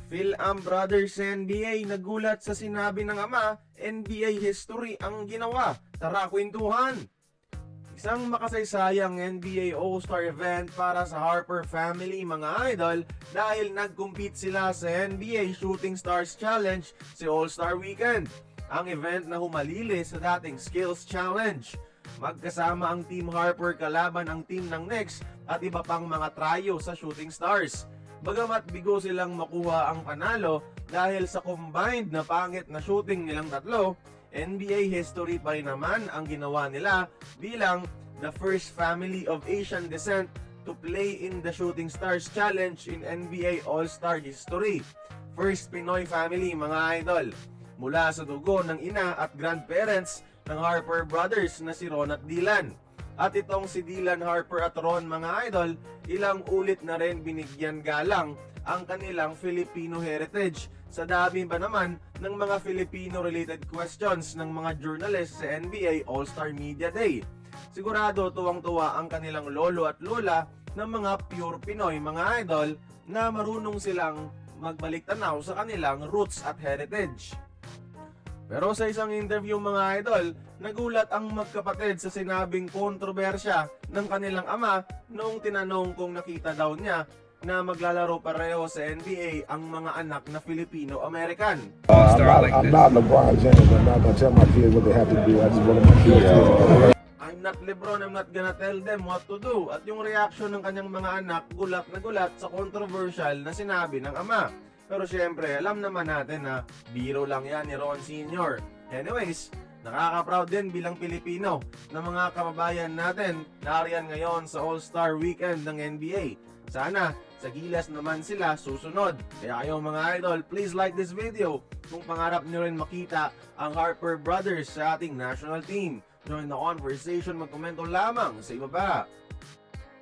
Phil-Am Brothers sa NBA nagulat sa sinabi ng ama, NBA history ang ginawa. Tara kwentuhan! Isang makasaysayang NBA All-Star event para sa Harper family mga idol dahil nag-compete sila sa NBA Shooting Stars Challenge si All-Star Weekend. Ang event na humalili sa dating Skills Challenge. Magkasama ang Team Harper kalaban ang team ng Knicks at iba pang mga tryo sa Shooting Stars. Bagamat bigo silang makuha ang panalo dahil sa combined na pangit na shooting nilang tatlo, NBA history pa rin naman ang ginawa nila bilang the first family of Asian descent to play in the Shooting Stars Challenge in NBA All-Star history. First Pinoy family mga idol, mula sa dugo ng ina at grandparents ng Harper brothers na si Ron at Dylan. At itong si Dylan Harper at Ron mga idol, ilang ulit na rin binigyan galang ang kanilang Filipino heritage sa dami ba naman ng mga Filipino-related questions ng mga journalists sa NBA All-Star Media Day. Sigurado tuwang-tuwa ang kanilang lolo at lola ng mga pure Pinoy mga idol na marunong silang magbalik tanaw sa kanilang roots at heritage. Pero sa isang interview mga idol, nagulat ang magkapatid sa sinabing kontrobersya ng kanilang ama noong tinanong kung nakita daw niya na maglalaro pareho sa NBA ang mga anak na Filipino-American. I'm not LeBron James. I'm not gonna tell my kids what they have to do. I just want my kids to I'm not LeBron, I'm not gonna tell them what to do. At yung reaction ng kanyang mga anak, gulat na gulat sa controversial na sinabi ng ama. Pero syempre, alam naman natin na biro lang yan ni Ron Sr. Anyways, nakaka-proud din bilang Pilipino na mga kababayan natin nariyan ngayon sa All-Star Weekend ng NBA. Sana sa gilas naman sila susunod. Kaya kayo mga idol, please like this video kung pangarap nyo rin makita ang Harper Brothers sa ating national team. Join the conversation, magkomento lamang sa ibaba.